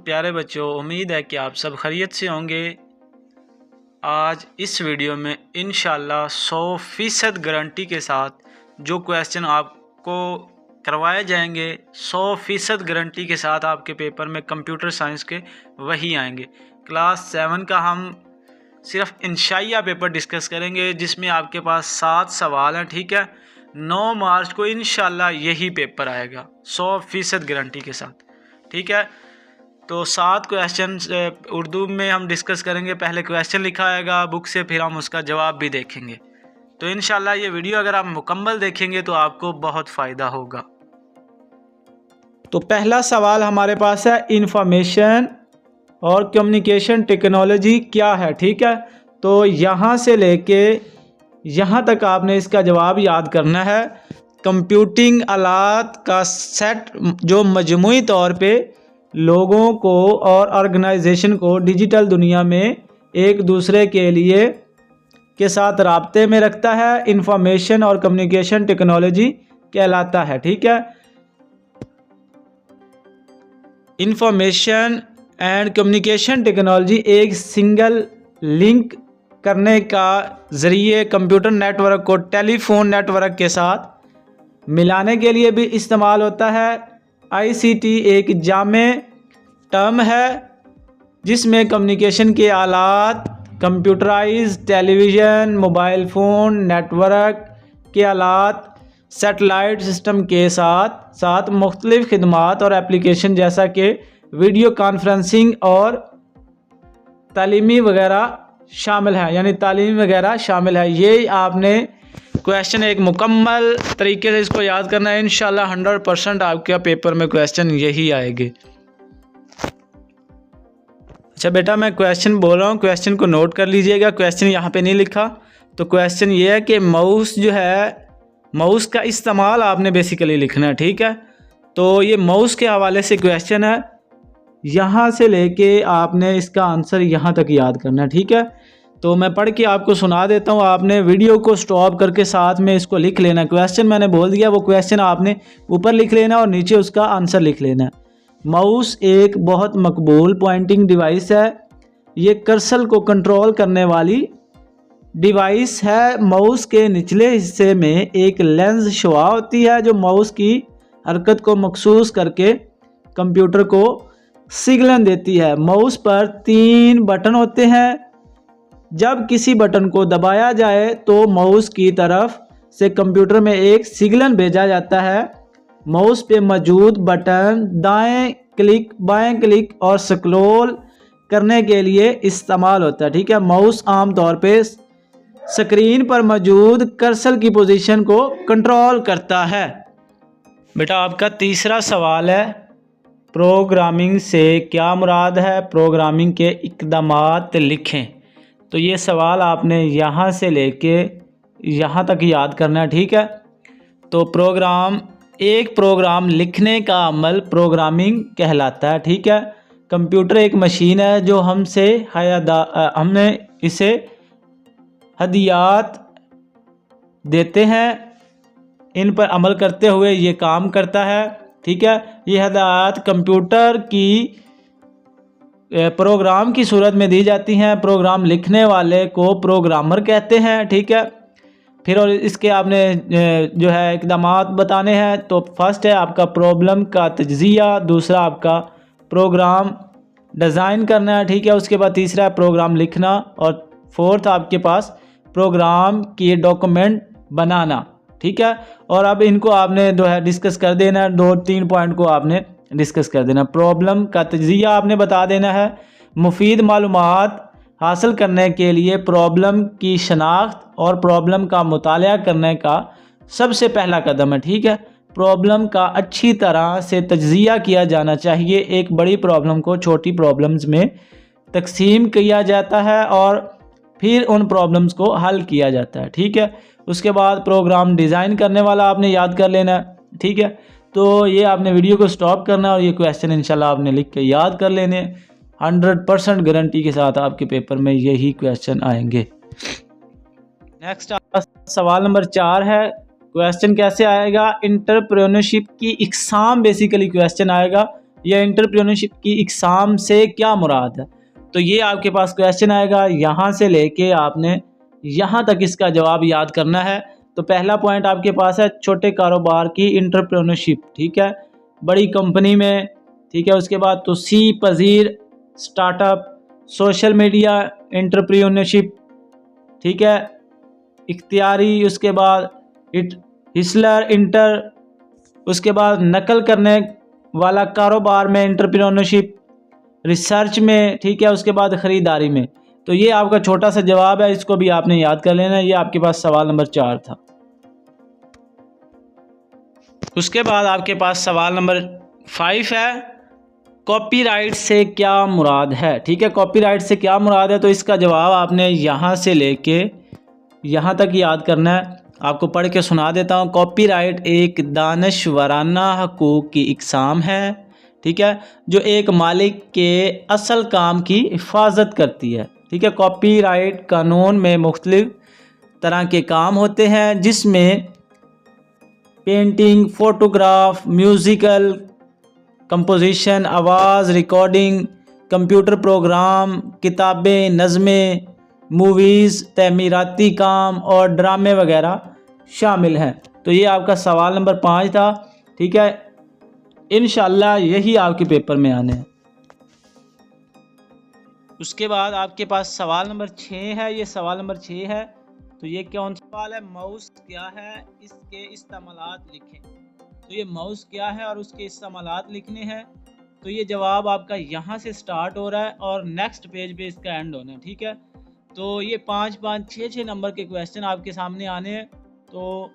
प्यारे बच्चों, उम्मीद है कि आप सब खैरियत से होंगे। आज इस वीडियो में इंशाल्लाह 100% गारंटी के साथ जो क्वेश्चन आपको करवाए जाएंगे 100% गारंटी के साथ आपके पेपर में कंप्यूटर साइंस के वही आएंगे। क्लास 7 का हम सिर्फ इंशाइया पेपर डिस्कस करेंगे जिसमें आपके पास 7 सवाल हैं। ठीक है, 9 मार्च को इंशाल्लाह यही पेपर आएगा 100% गारंटी के साथ। ठीक है, तो 7 क्वेश्चन उर्दू में हम डिस्कस करेंगे। पहले क्वेश्चन लिखा आएगा बुक से, फिर हम उसका जवाब भी देखेंगे। तो इंशाल्लाह ये वीडियो अगर आप मुकम्मल देखेंगे तो आपको बहुत फ़ायदा होगा। तो पहला सवाल हमारे पास है, इंफॉर्मेशन और कम्युनिकेशन टेक्नोलॉजी क्या है। ठीक है, तो यहाँ से लेके यहाँ तक आपने इसका जवाब याद करना है। कंप्यूटिंग आलात का सेट जो मजमूई तौर पे लोगों को और ऑर्गेनाइजेशन को डिजिटल दुनिया में एक दूसरे के साथ राब्ते में रखता है, इंफॉर्मेशन और कम्युनिकेशन टेक्नोलॉजी कहलाता है। ठीक है, इंफॉर्मेशन एंड कम्युनिकेशन टेक्नोलॉजी एक सिंगल लिंक करने का ज़रिए कंप्यूटर नेटवर्क को टेलीफोन नेटवर्क के साथ मिलाने के लिए भी इस्तेमाल होता है। आईसीटी एक जामे टर्म है जिसमें कम्युनिकेशन के आलात, computerised television, mobile phone network के आलात, सैटेलाइट सिस्टम के साथ साथ मुख्तलिफ़ खिदमात और एप्लीकेशन जैसा कि वीडियो कॉन्फ्रेंसिंग और तालीमी वगैरह शामिल है, यानी तालीम वगैरह शामिल है। ये आपने क्वेश्चन एक मुकम्मल तरीके से इसको याद करना है। इंशाल्लाह 100% आपके पेपर में क्वेश्चन यही आएंगे। अच्छा बेटा, मैं क्वेश्चन बोल रहा हूँ, क्वेश्चन को नोट कर लीजिएगा। क्वेश्चन यहाँ पे नहीं लिखा, तो क्वेश्चन ये है कि माउस जो है, माउस का इस्तेमाल आपने बेसिकली लिखना है। ठीक है, तो ये माउस के हवाले से क्वेश्चन है, यहाँ से लेके आपने इसका आंसर यहाँ तक याद करना है। ठीक है, तो मैं पढ़ के आपको सुना देता हूँ, आपने वीडियो को स्टॉप करके साथ में इसको लिख लेना। क्वेश्चन मैंने बोल दिया, वो क्वेश्चन आपने ऊपर लिख लेना और नीचे उसका आंसर लिख लेना। माउस एक बहुत मकबूल पॉइंटिंग डिवाइस है। ये कर्सर को कंट्रोल करने वाली डिवाइस है। माउस के निचले हिस्से में एक लेंस शुआ होती है जो माउस की हरकत को मखसूस करके कंप्यूटर को सिग्नल देती है। माउस पर 3 बटन होते हैं। जब किसी बटन को दबाया जाए तो माउस की तरफ से कंप्यूटर में एक सिग्नल भेजा जाता है। माउस पे मौजूद बटन दाएं क्लिक, बाएं क्लिक और स्क्रॉल करने के लिए इस्तेमाल होता है। ठीक है, माउस आमतौर पे स्क्रीन पर मौजूद कर्सर की पोजीशन को कंट्रोल करता है। बेटा आपका तीसरा सवाल है, प्रोग्रामिंग से क्या मुराद है, प्रोग्रामिंग के इक़दामात लिखें। तो ये सवाल आपने यहाँ से लेके यहाँ तक याद करना है। ठीक है, तो एक प्रोग्राम लिखने का अमल प्रोग्रामिंग कहलाता है। ठीक है, कंप्यूटर एक मशीन है जो हमने इसे हदियात देते हैं, इन पर अमल करते हुए ये काम करता है। ठीक है, ये हदायत कंप्यूटर की प्रोग्राम की सूरत में दी जाती हैं। प्रोग्राम लिखने वाले को प्रोग्रामर कहते हैं। ठीक है, फिर और इसके आपने जो है इक़दामात बताने हैं। तो फर्स्ट है आपका प्रॉब्लम का तज्ज़िया, दूसरा आपका प्रोग्राम डिज़ाइन करना है। ठीक है, उसके बाद तीसरा है प्रोग्राम लिखना और फोर्थ आपके पास प्रोग्राम के डॉक्यूमेंट बनाना। ठीक है, और अब इनको आपने जो है डिस्कस कर देना है। 2-3 पॉइंट को आपने डिस्कस कर देना। प्रॉब्लम का तज्ज़िया आपने बता देना है। मुफीद मालूमात हासिल करने के लिए प्रॉब्लम की शनाख्त और प्रॉब्लम का मुताला करने का सबसे पहला कदम है। ठीक है, प्रॉब्लम का अच्छी तरह से तज्ज़िया किया जाना चाहिए। एक बड़ी प्रॉब्लम को छोटी प्रॉब्लम्स में तकसीम किया जाता है और फिर उन प्रॉब्लम्स को हल किया जाता है। ठीक है, उसके बाद प्रोग्राम डिज़ाइन करने वाला आपने याद कर लेना है। ठीक है, तो ये आपने वीडियो को स्टॉप करना और ये क्वेश्चन इंशाल्लाह आपने लिख के याद कर लेने। 100% गारंटी के साथ आपके पेपर में यही क्वेश्चन आएंगे। नेक्स्ट सवाल नंबर 4 है, क्वेश्चन कैसे आएगा, इंटरप्रेन्योरशिप की इकसाम बेसिकली क्वेश्चन आएगा। या एंटरप्रेन्योरशिप की इकसाम से क्या मुराद है। तो ये आपके पास क्वेश्चन आएगा, यहाँ से लेके आपने यहाँ तक इसका जवाब याद करना है। तो पहला पॉइंट आपके पास है छोटे कारोबार की एंटरप्रेन्योरशिप, ठीक है, बड़ी कंपनी में, ठीक है। उसके बाद तो सी पजीर स्टार्टअप, सोशल मीडिया एंटरप्रेन्योरशिप, ठीक है, इख्तियारी, उसके बाद हिस्लर इंटर, उसके बाद नकल करने वाला कारोबार में एंटरप्रेन्योरशिप, रिसर्च में, ठीक है, उसके बाद ख़रीदारी में। तो ये आपका छोटा सा जवाब है, इसको भी आपने याद कर लेना। ये आपके पास सवाल नंबर 4 था। उसके बाद आपके पास सवाल नंबर 5 है, कॉपीराइट से क्या मुराद है, ठीक है। कॉपीराइट से क्या मुराद है, तो इसका जवाब आपने यहाँ से लेके यहाँ तक याद करना है। आपको पढ़ के सुना देता हूँ। कॉपीराइट एक दानिशवराना हकूक़ की इकसाम है, ठीक है, जो एक मालिक के असल काम की हिफाजत करती है, ठीक है। कॉपीराइट कानून में मुख्तलिफ तरह के काम होते हैं, जिसमें पेंटिंग, फोटोग्राफ, म्यूज़िकल कंपोजिशन, आवाज़ रिकॉर्डिंग, कंप्यूटर प्रोग्राम, किताबें, नज़में, मूवीज़, तमीराती काम और ड्रामे वगैरह शामिल हैं। तो ये आपका सवाल नंबर 5 था, ठीक है। इंशाल्लाह यही आपके पेपर में आने हैं। उसके बाद आपके पास सवाल नंबर 6 है। ये सवाल नंबर 6 है, तो ये कौन सा सवाल है, माउस क्या है, इसके इस्तेमालात लिखें। तो ये माउस क्या है और उसके इस्तेमालात लिखने हैं। तो ये जवाब आपका यहाँ से स्टार्ट हो रहा है और नेक्स्ट पेज पे इसका एंड होना है, ठीक है। तो ये 5, 5, 6 नंबर के क्वेश्चन आपके सामने आने हैं। तो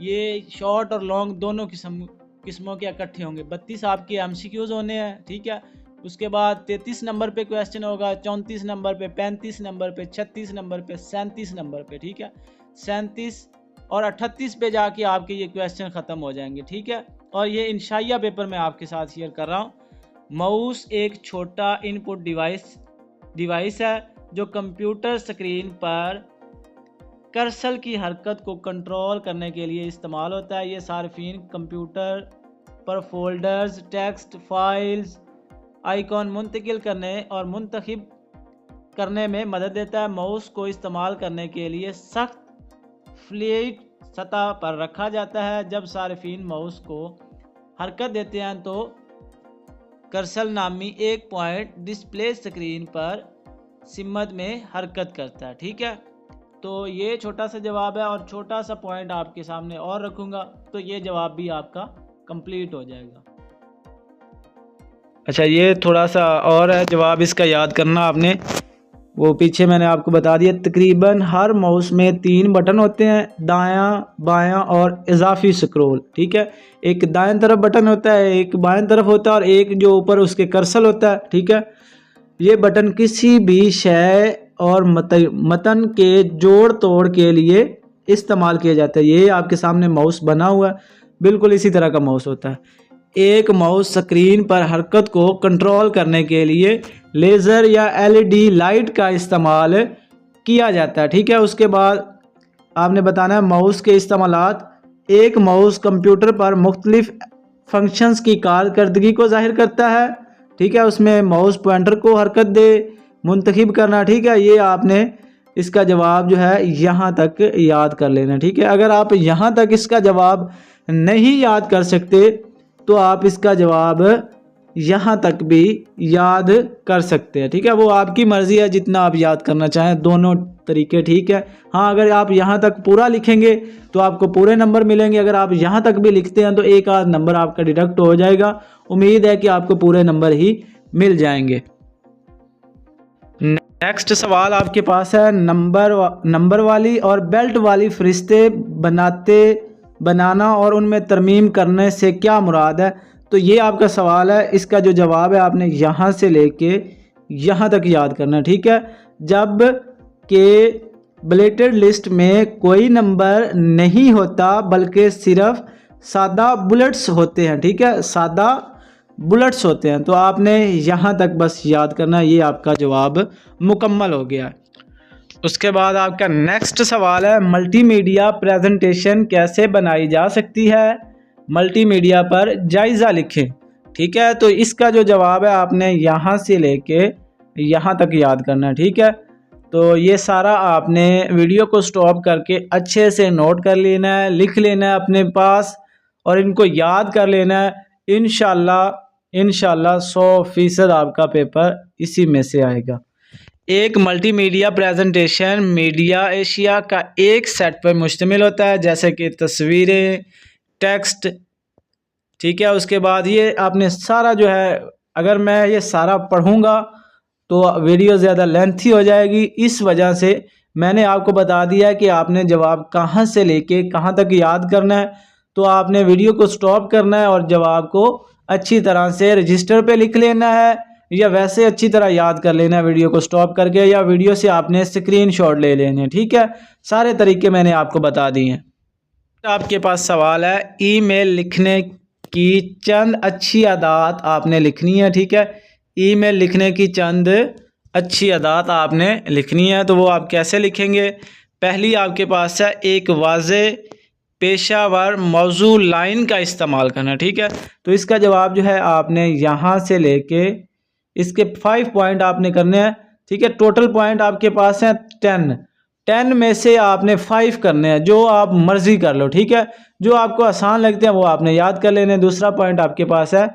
ये शॉर्ट और लॉन्ग दोनों किस्मों के इकट्ठे होंगे। 32 आपके MCQs होने हैं, ठीक है। उसके बाद 33 नंबर पे क्वेश्चन होगा, 34 नंबर पे, 35 नंबर पे, 36 नंबर पे, 37 नंबर पे, ठीक है। 37 और 38 पे जाके आपके ये क्वेश्चन ख़त्म हो जाएंगे, ठीक है। और ये इंशाइया पेपर में आपके साथ शेयर कर रहा हूँ। माउस एक छोटा इनपुट डिवाइस है जो कंप्यूटर स्क्रीन पर कर्सर की हरकत को कंट्रोल करने के लिए इस्तेमाल होता है। ये सार्फिन कंप्यूटर पर फोल्डर्स, टेक्स्ट, फाइल्स, आइकॉन मुंतकिल करने और मुंतखब करने में मदद देता है। माउस को इस्तेमाल करने के लिए सख्त फ्लैट सतह पर रखा जाता है। जब सार्फिन माउस को हरकत देते हैं तो कर्सर नामी एक पॉइंट डिस्प्ले स्क्रीन पर सिमत में हरकत करता है, ठीक है। तो ये छोटा सा जवाब है और छोटा सा पॉइंट आपके सामने और रखूँगा, तो ये जवाब भी आपका कंप्लीट हो जाएगा। अच्छा, ये थोड़ा सा और है जवाब, इसका याद करना आपने, वो पीछे मैंने आपको बता दिया। तकरीबन हर माउस में 3 बटन होते हैं, दायां, बायां और इजाफी स्क्रॉल, ठीक है। एक दाएं तरफ बटन होता है, एक बाएं तरफ होता है और एक जो ऊपर उसके कर्सर होता है, ठीक है। ये बटन किसी भी शय और मतन के जोड़ तोड़ के लिए इस्तेमाल किया जाता है। ये आपके सामने माउस बना हुआ है, बिल्कुल इसी तरह का माउस होता है। एक माउस स्क्रीन पर हरकत को कंट्रोल करने के लिए लेज़र या LED लाइट का इस्तेमाल किया जाता है, ठीक है। उसके बाद आपने बताना है माउस के इस्तेमालात। एक माउस कंप्यूटर पर मुख्तलिफ फंक्शंस की कारकर्दगी को जाहिर करता है, ठीक है। उसमें माउस पॉइंटर को हरकत दे मुंतखब करना, ठीक है। ये आपने इसका जवाब जो है यहाँ तक याद कर लेना, ठीक है। अगर आप यहाँ तक इसका जवाब नहीं याद कर सकते तो आप इसका जवाब यहाँ तक भी याद कर सकते हैं, ठीक है। वो आपकी मर्ज़ी है, जितना आप याद करना चाहें, दोनों तरीके ठीक है। हाँ, अगर आप यहाँ तक पूरा लिखेंगे तो आपको पूरे नंबर मिलेंगे। अगर आप यहाँ तक भी लिखते हैं तो एक आध नंबर आपका डिडक्ट हो जाएगा। उम्मीद है कि आपको पूरे नंबर ही मिल जाएंगे। नेक्स्ट सवाल आपके पास है, नंबर वाली और बेल्ट वाली फरिश्ते बनाना और उनमें तरमीम करने से क्या मुराद है। तो ये आपका सवाल है, इसका जो जवाब है आपने यहाँ से लेके यहाँ तक याद करना, ठीक है। जब के बुलेटेड लिस्ट में कोई नंबर नहीं होता बल्कि सिर्फ सादा बुलेट्स होते हैं, ठीक है, सादा बुलेट्स होते हैं, तो आपने यहाँ तक बस याद करना। ये आपका जवाब मुकम्मल हो गया। उसके बाद आपका नेक्स्ट सवाल है, मल्टीमीडिया प्रेजेंटेशन कैसे बनाई जा सकती है। मल्टीमीडिया पर जायज़ा लिखें, ठीक है। तो इसका जो जवाब है आपने यहाँ से लेके यहाँ तक याद करना है, ठीक है। तो ये सारा आपने वीडियो को स्टॉप करके अच्छे से नोट कर लेना है, लिख लेना है अपने पास और इनको याद कर लेना है। इंशाल्लाह 100% आपका पेपर इसी में से आएगा। एक मल्टीमीडिया प्रेजेंटेशन मीडिया एशिया का एक सेट पर मुश्तमिल होता है, जैसे कि तस्वीरें, टेक्स्ट, ठीक है। उसके बाद ये आपने सारा जो है, अगर मैं ये सारा पढ़ूंगा तो वीडियो ज़्यादा लेंथी हो जाएगी, इस वजह से मैंने आपको बता दिया कि आपने जवाब कहाँ से लेके कहाँ तक याद करना है। तो आपने वीडियो को स्टॉप करना है और जवाब को अच्छी तरह से रजिस्टर पे लिख लेना है, या वैसे अच्छी तरह याद कर लेना है वीडियो को स्टॉप करके, या वीडियो से आपने स्क्रीनशॉट ले लेने, ठीक है। सारे तरीके मैंने आपको बता दिए हैं। आपके पास सवाल है, ईमेल लिखने की चंद अच्छी आदत आपने लिखनी है, ठीक है। ईमेल लिखने की चंद अच्छी आदत आपने लिखनी है, तो वो आप कैसे लिखेंगे। पहली आपके पास है एक वाज़े पेशावर मौजू लाइन का इस्तेमाल करना, ठीक है। तो इसका जवाब जो है आपने यहाँ से लेके इसके 5 पॉइंट आपने करने हैं, ठीक है। टोटल पॉइंट आपके पास हैं 10 में से आपने 5 करने हैं, जो आप मर्जी कर लो, ठीक है। जो आपको आसान लगते हैं वो आपने याद कर लेने। दूसरा पॉइंट आपके पास है,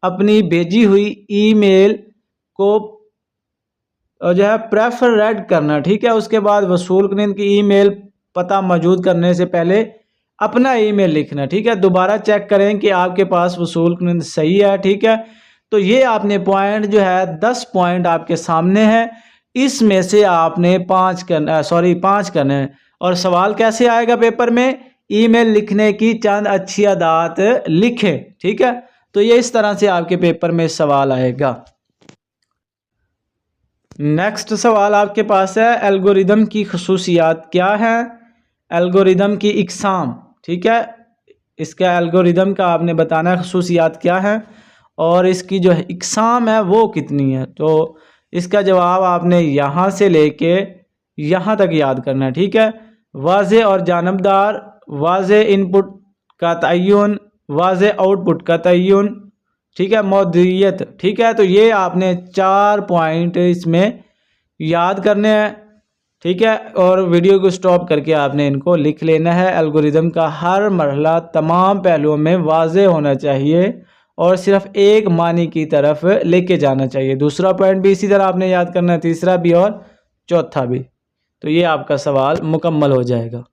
अपनी भेजी हुई ईमेल को जो है प्रेफर रेड करना, ठीक है। उसके बाद वसूल कुनिंद की ईमेल पता मौजूद करने से पहले अपना ईमेल लिखना, ठीक है। दोबारा चेक करें कि आपके पास वसूल कुनिंद सही है, ठीक है। तो ये आपने पॉइंट जो है 10 पॉइंट आपके सामने है, इसमें से आपने 5 करने हैं। और सवाल कैसे आएगा पेपर में, ईमेल लिखने की चंद अच्छी आदत लिखें, ठीक है। तो ये इस तरह से आपके पेपर में सवाल आएगा। नेक्स्ट सवाल आपके पास है, एल्गोरिदम की खसूसियात क्या है। एल्गोरिदम की इकसाम, ठीक है। इसका एल्गोरिदम का आपने बताना है खसूसियात क्या है और इसकी जो है इकसाम है वो कितनी है। तो इसका जवाब आपने यहाँ से लेके यहाँ तक याद करना है, ठीक है। वाज़े और जानबदार, वाज़े इनपुट का तय्युन, वाज़े आउटपुट का तय्युन, ठीक है। मौदूइयत, ठीक है। तो ये आपने 4 पॉइंट इसमें याद करने हैं, ठीक है। और वीडियो को स्टॉप करके आपने इनको लिख लेना है। एल्गोरिदम का हर मरहला तमाम पहलुओं में वाज़े होना चाहिए और सिर्फ एक मानी की तरफ लेके जाना चाहिए। दूसरा पॉइंट भी इसी तरह आपने याद करना है, तीसरा भी और चौथा भी। तो ये आपका सवाल मुकम्मल हो जाएगा।